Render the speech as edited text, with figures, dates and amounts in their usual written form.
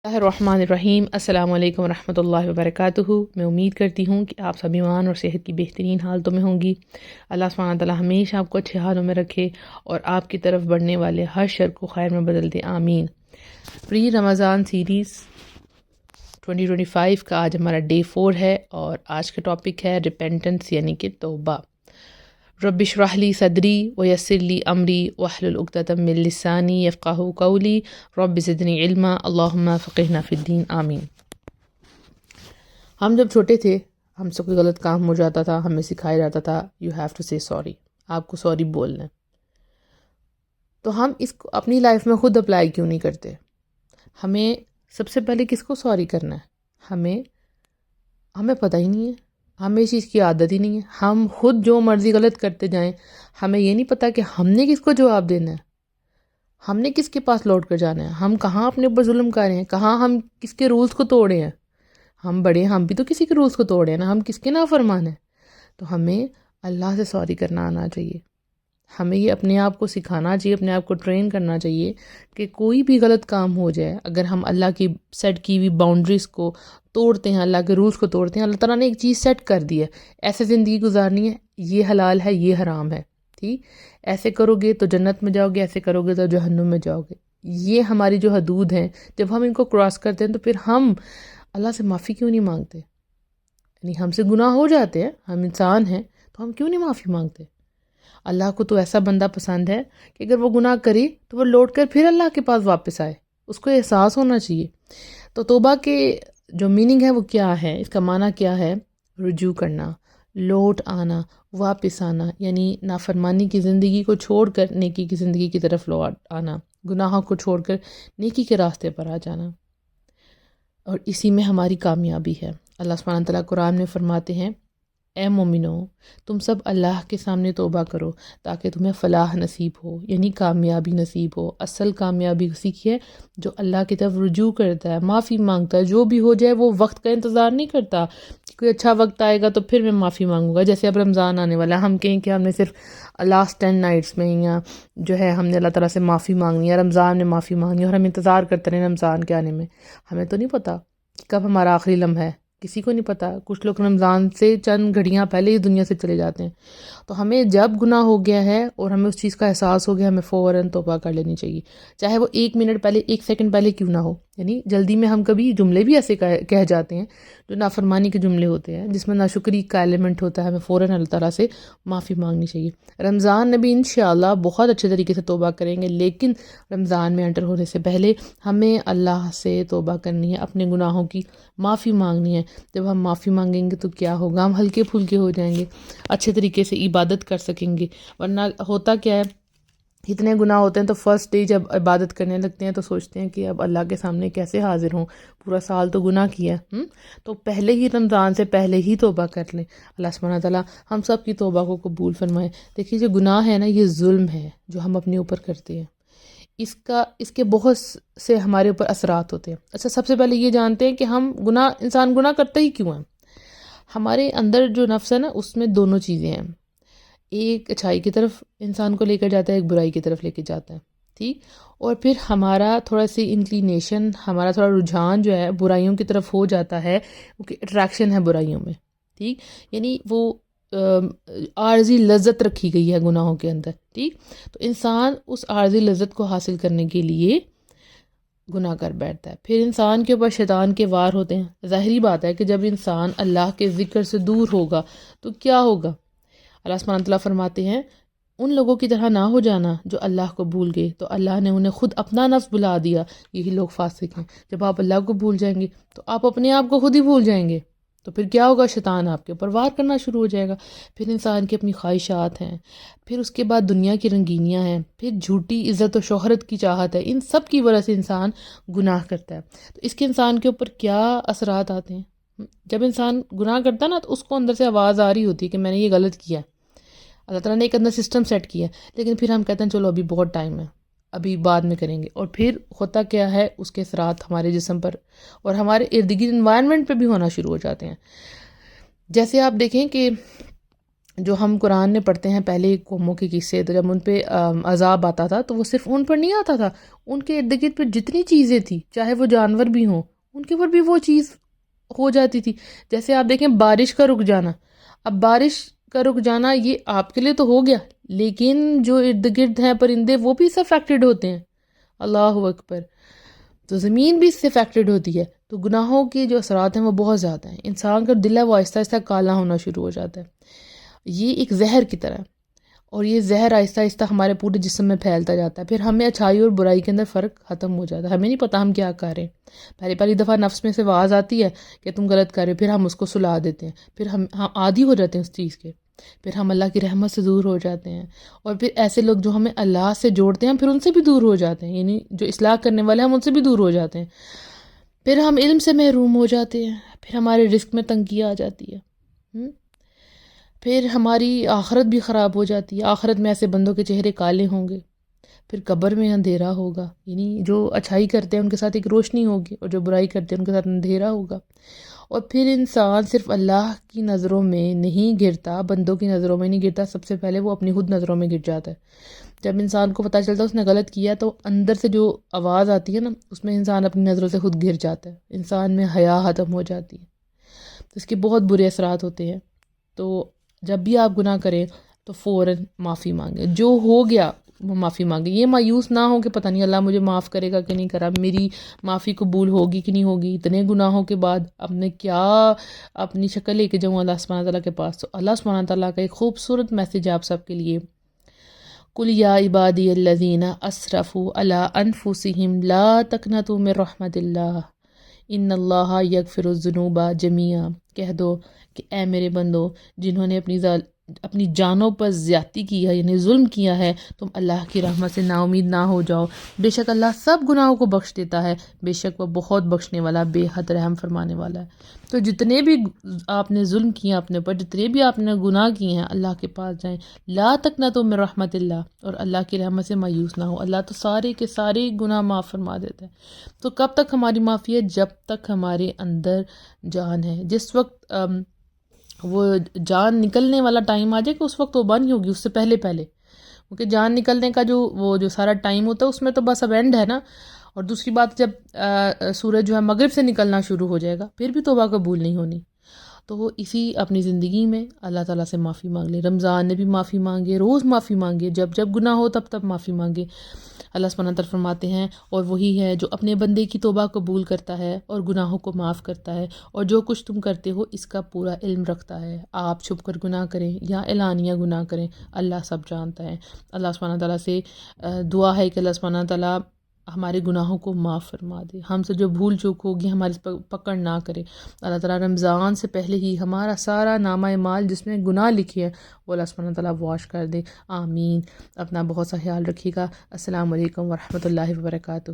اللہ الرحمن الرحیم۔ السلام علیکم ورحمۃ اللہ وبرکاتہ۔ میں امید کرتی ہوں کہ آپ سب ایمان اور صحت کی بہترین حالتوں میں ہوں گی۔ اللہ سبحانہ تعالیٰ ہمیشہ آپ کو اچھے حالوں میں رکھے اور آپ کی طرف بڑھنے والے ہر شر کو خیر میں بدل دے، آمین۔ پری رمضان سیریز 2025 کا آج ہمارا ڈے 4 ہے اور آج کا ٹاپک ہے ریپینٹنس یعنی کہ توبہ۔ رب اشرح لی صدری ویسر لی امری واحلل عقدۃ من لسانی یفقہوا قولی رب زدنی علما اللہم فقہنا فی الدین، آمین۔ ہم جب چھوٹے تھے، ہم سے کوئی غلط کام ہو جاتا تھا، ہمیں سکھایا جاتا تھا یو ہیو ٹو سے سوری، آپ کو سوری بولنا ہے۔ تو ہم اس کو اپنی لائف میں خود اپلائی کیوں نہیں کرتے؟ ہمیں سب سے پہلے کس کو سوری کرنا ہے؟ ہمیں پتہ ہی نہیں ہے، ہمیں اس چیز کی عادت ہی نہیں ہے۔ ہم خود جو مرضی غلط کرتے جائیں، ہمیں یہ نہیں پتہ کہ ہم نے کس کو جواب دینا ہے، ہم نے کس کے پاس لوٹ کر جانا ہے، ہم کہاں اپنے اوپر ظلم کر رہے ہیں، کہاں ہم کس کے رولز کو توڑے ہیں۔ ہم بڑے ہیں، ہم بھی تو کسی کے رولز کو توڑے ہیں نا، ہم کس کے نافرمان ہیں۔ تو ہمیں اللہ سے سوری کرنا آنا چاہیے۔ ہمیں یہ اپنے آپ کو سکھانا چاہیے، اپنے آپ کو ٹرین کرنا چاہیے کہ کوئی بھی غلط کام ہو جائے، اگر ہم اللہ کی سیٹ کی ہوئی باؤنڈریز کو توڑتے ہیں، اللہ کے رولز کو توڑتے ہیں، اللہ تعالیٰ نے ایک چیز سیٹ کر دی ہے، ایسے زندگی گزارنی ہے، یہ حلال ہے، یہ حرام ہے، ٹھیک، ایسے کرو گے تو جنت میں جاؤ گے، ایسے کرو گے تو جہنم میں جاؤ گے۔ یہ ہماری جو حدود ہیں، جب ہم ان کو کراس کرتے ہیں تو پھر ہم اللہ سے معافی کیوں نہیں مانگتے؟ یعنی ہم سے گناہ ہو جاتے ہیں، ہم انسان ہیں، تو ہم کیوں نہیں معافی مانگتے؟ اللہ کو تو ایسا بندہ پسند ہے کہ اگر وہ گناہ کرے تو وہ لوٹ کر پھر اللہ کے پاس واپس آئے، اس کو احساس ہونا چاہیے۔ تو توبہ کے جو میننگ ہے وہ کیا ہے، اس کا معنی کیا ہے؟ رجوع کرنا، لوٹ آنا، واپس آنا، یعنی نافرمانی کی زندگی کو چھوڑ کر نیکی کی زندگی کی طرف لوٹ آنا، گناہوں کو چھوڑ کر نیکی کے راستے پر آ جانا، اور اسی میں ہماری کامیابی ہے۔ اللہ سبحانہ تعالیٰ قرآن میں فرماتے ہیں، اے مومنو، تم سب اللہ کے سامنے توبہ کرو تاکہ تمہیں فلاح نصیب ہو، یعنی کامیابی نصیب ہو۔ اصل کامیابی اسی کی ہے جو اللہ کی طرف رجوع کرتا ہے، معافی مانگتا ہے، جو بھی ہو جائے وہ وقت کا انتظار نہیں کرتا کہ کوئی اچھا وقت آئے گا تو پھر میں معافی مانگوں گا۔ جیسے اب رمضان آنے والا ہے، ہم کہیں کہ ہم نے صرف لاسٹ 10 نائٹس میں یا جو ہے ہم نے اللہ تعالیٰ سے معافی مانگنی ہے، رمضان میں معافی مانگنی ہے، اور ہم انتظار کرتے رہے رمضان کے آنے میں۔ ہمیں تو نہیں پتہ کہ کب ہمارا آخری لمحہ ہے، کسی کو نہیں پتہ۔ کچھ لوگ رمضان سے چند گھڑیاں پہلے ہی دنیا سے چلے جاتے ہیں۔ تو ہمیں جب گناہ ہو گیا ہے اور ہمیں اس چیز کا احساس ہو گیا، ہمیں فوراً توبہ کر لینی چاہیے، چاہے وہ 1 منٹ پہلے، 1 سیکنڈ پہلے کیوں نہ ہو۔ یعنی جلدی میں ہم کبھی جملے بھی ایسے کہہ جاتے ہیں جو نافرمانی کے جملے ہوتے ہیں، جس میں ناشکری کا ایلیمنٹ ہوتا ہے، ہمیں فوراً اللہ تعالیٰ سے معافی مانگنی چاہیے۔ رمضان میں بھی انشاءاللہ بہت اچھے طریقے سے توبہ کریں گے، لیکن رمضان میں انٹر ہونے سے پہلے ہمیں اللہ سے توبہ کرنی ہے، اپنے گناہوں کی معافی مانگنی ہے۔ جب ہم معافی مانگیں گے تو کیا ہوگا؟ ہم ہلکے پھلکے ہو جائیں گے، اچھے طریقے سے عبادت کر سکیں گے۔ ورنہ ہوتا کیا ہے، اتنے گناہ ہوتے ہیں تو فرسٹ ڈے جب عبادت کرنے لگتے ہیں تو سوچتے ہیں کہ اب اللہ کے سامنے کیسے حاضر ہوں، پورا سال تو گناہ کیا ہے۔ تو پہلے ہی رمضان سے پہلے ہی توبہ کر لیں۔ اللہ سبحانہ تعالیٰ ہم سب کی توبہ کو قبول فرمائے۔ دیکھیے، جو گناہ ہے نا، یہ ظلم ہے جو ہم اپنے اوپر کرتے ہیں، اس کے بہت سے ہمارے اوپر اثرات ہوتے ہیں۔ اچھا، سب سے پہلے یہ جانتے ہیں کہ انسان گناہ کرتا ہی کیوں ہے۔ ہمارے اندر جو نفس ہے نا، اس میں دونوں چیزیں ہیں، ایک اچھائی کی طرف انسان کو لے کر جاتا ہے، ایک برائی کی طرف لے کے جاتا ہے، ٹھیک، اور پھر ہمارا تھوڑا سی انکلینیشن، ہمارا تھوڑا رجحان جو ہے برائیوں کی طرف ہو جاتا ہے، کیونکہ اٹریکشن ہے برائیوں میں، ٹھیک، یعنی وہ عارضی لذت رکھی گئی ہے گناہوں کے اندر، ٹھیک۔ تو انسان اس عارضی لذت کو حاصل کرنے کے لیے گناہ کر بیٹھتا ہے۔ پھر انسان کے اوپر شیطان کے وار ہوتے ہیں۔ ظاہری بات ہے کہ جب انسان اللہ کے ذکر سے دور ہوگا تو کیا ہوگا؟ اللہ سبحانہ تعالیٰ فرماتے ہیں، ان لوگوں کی طرح نہ ہو جانا جو اللہ کو بھول گئے، تو اللہ نے انہیں خود اپنا نفس بھلا دیا، یہی لوگ فاسق ہیں۔ جب آپ اللہ کو بھول جائیں گے تو آپ اپنے آپ کو خود ہی بھول جائیں گے، تو پھر کیا ہوگا؟ شیطان آپ کے اوپر وار کرنا شروع ہو جائے گا۔ پھر انسان کی اپنی خواہشات ہیں، پھر اس کے بعد دنیا کی رنگینیاں ہیں، پھر جھوٹی عزت و شہرت کی چاہت ہے، ان سب کی وجہ سے انسان گناہ کرتا ہے۔ تو اس کے انسان کے اوپر کیا اثرات آتے ہیں؟ جب انسان گناہ کرتا ہے نا، تو اس کو اندر سے آواز آ رہی ہوتی ہے کہ میں نے یہ غلط کیا ہے، اللہ تعالیٰ نے ایک اندر سسٹم سیٹ کیا ہے، لیکن پھر ہم کہتے ہیں چلو ابھی بہت ٹائم ہے، ابھی بعد میں کریں گے، اور پھر ہوتا کیا ہے، اس کے اثرات ہمارے جسم پر اور ہمارے ارد گرد انوائرمنٹ پہ بھی ہونا شروع ہو جاتے ہیں۔ جیسے آپ دیکھیں کہ جو ہم قرآن میں پڑھتے ہیں پہلے قوموں کے قصے، تو جب ان پہ عذاب آتا تھا تو وہ صرف ان پر نہیں آتا تھا، ان کے ارد گرد پہ جتنی چیزیں تھیں، چاہے وہ جانور بھی ہوں، ان کے اوپر بھی وہ چیز ہو جاتی تھی۔ جیسے آپ دیکھیں بارش کا رک جانا، اب بارش کا رک جانا یہ آپ کے لیے تو ہو گیا، لیکن جو ارد گرد ہیں پرندے وہ بھی اس سے افیکٹڈ ہوتے ہیں۔ اللہ اکبر! تو زمین بھی اس سے افیکٹڈ ہوتی ہے۔ تو گناہوں کے جو اثرات ہیں وہ بہت زیادہ ہیں، انسان کا دل ہے وہ آہستہ آہستہ کالا ہونا شروع ہو جاتا ہے، یہ ایک زہر کی طرح، اور یہ زہر آہستہ آہستہ ہمارے پورے جسم میں پھیلتا جاتا ہے، پھر ہمیں اچھائی اور برائی کے اندر فرق ختم ہو جاتا ہے، ہمیں نہیں پتہ ہم کیا کر رہے ہیں۔ پہلی دفعہ نفس میں سے آواز آتی ہے کہ تم غلط کر رہے ہو، پھر ہم اس کو سلا دیتے ہیں، پھر ہم عادی ہو جاتے ہیں اس چیز کے، پھر ہم اللہ کی رحمت سے دور ہو جاتے ہیں، اور پھر ایسے لوگ جو ہمیں اللہ سے جوڑتے ہیں پھر ان سے بھی دور ہو جاتے ہیں، یعنی جو اصلاح کرنے والے ہیں ہم ان سے بھی دور ہو جاتے ہیں، پھر ہم علم سے محروم ہو جاتے ہیں، پھر ہمارے رزق میں تنگی آ جاتی ہے، پھر ہماری آخرت بھی خراب ہو جاتی ہے۔ آخرت میں ایسے بندوں کے چہرے کالے ہوں گے، پھر قبر میں اندھیرا ہوگا، یعنی جو اچھائی کرتے ہیں ان کے ساتھ ایک روشنی ہوگی، اور جو برائی کرتے ہیں ان کے ساتھ اندھیرا ہوگا، اور پھر انسان صرف اللہ کی نظروں میں نہیں گرتا، بندوں کی نظروں میں نہیں گرتا، سب سے پہلے وہ اپنی خود نظروں میں گر جاتا ہے۔ جب انسان کو پتہ چلتا ہے اس نے غلط کیا تو اندر سے جو آواز آتی ہے نا، اس میں انسان اپنی نظروں سے خود گر جاتا ہے، انسان میں حیا ختم ہو جاتی ہے، تو اس کے بہت برے اثرات ہوتے ہیں۔ تو جب بھی آپ گناہ کریں تو فوراً معافی مانگیں، جو ہو گیا وہ معافی مانگیں، یہ مایوس نہ ہو کہ پتہ نہیں اللہ مجھے معاف کرے گا کہ نہیں کرا، میری معافی قبول ہوگی کہ نہیں ہوگی، اتنے گناہوں کے بعد اب میں کیا اپنی شکل لے کے جاؤں اللہ سبحانہ تعالیٰ کے پاس۔ تو اللہ سبحانہ تعالیٰ کا ایک خوبصورت میسیج آپ سب کے لیے، قُلْ یا عبادی الذین اسرفوا علی انفسہم لا تقنطوا من رحمت اللہ ان اللہ یغفر الذنوب جمیعا، کہہ دو کہ اے میرے بندو جنہوں نے اپنی جانوں پر زیادتی کی ہے، یعنی ظلم کیا ہے، تم اللہ کی رحمت سے نا امید نہ ہو جاؤ، بے شک اللہ سب گناہوں کو بخش دیتا ہے، بے شک وہ بہت بخشنے والا، بے حد رحم فرمانے والا ہے۔ تو جتنے بھی آپ نے ظلم کیا اپنے اوپر، جتنے بھی آپ نے گناہ کیے ہیں، اللہ کے پاس جائیں، لا تقنطوا من رحمت اللہ، اور اللہ کی رحمت سے مایوس نہ ہو، اللہ تو سارے کے سارے گناہ معاف فرما دیتا ہے۔ تو کب تک ہماری معافی ہے؟ جب تک ہمارے اندر جان ہے، جس وقت وہ جان نکلنے والا ٹائم آ جائے کہ اس وقت توبہ نہیں ہوگی، اس سے پہلے کیونکہ جان نکلنے کا جو سارا ٹائم ہوتا ہے اس میں تو بس اب اینڈ ہے نا۔ اور دوسری بات، جب سورج جو ہے مغرب سے نکلنا شروع ہو جائے گا پھر بھی توبہ قبول نہیں ہونی۔ تو وہ اسی اپنی زندگی میں اللہ تعالیٰ سے معافی مانگ لے، رمضان میں بھی معافی مانگے، روز معافی مانگے، جب جب گناہ ہو تب تب معافی مانگے۔ اللہ سبحانہ تعالیٰ فرماتے ہیں اور وہی ہے جو اپنے بندے کی توبہ قبول کرتا ہے اور گناہوں کو معاف کرتا ہے، اور جو کچھ تم کرتے ہو اس کا پورا علم رکھتا ہے، آپ چھپ کر گناہ کریں یا اعلانیہ گناہ کریں، اللہ سب جانتا ہے۔ اللہ سبحانہ تعالیٰ سے دعا ہے کہ اللہ سبحانہ تعالیٰ ہمارے گناہوں کو معاف فرما دے، ہم سے جو بھول چوک ہوگی ہماری پکڑ نہ کرے۔ اللہ تعالیٰ رمضان سے پہلے ہی ہمارا سارا نامہ اعمال جس میں گناہ لکھے ہیں وہ اللہ سبحانہ تعالیٰ واش کر دے، آمین۔ اپنا بہت سا خیال رکھیے گا۔ السلام علیکم ورحمۃ اللہ وبرکاتہ۔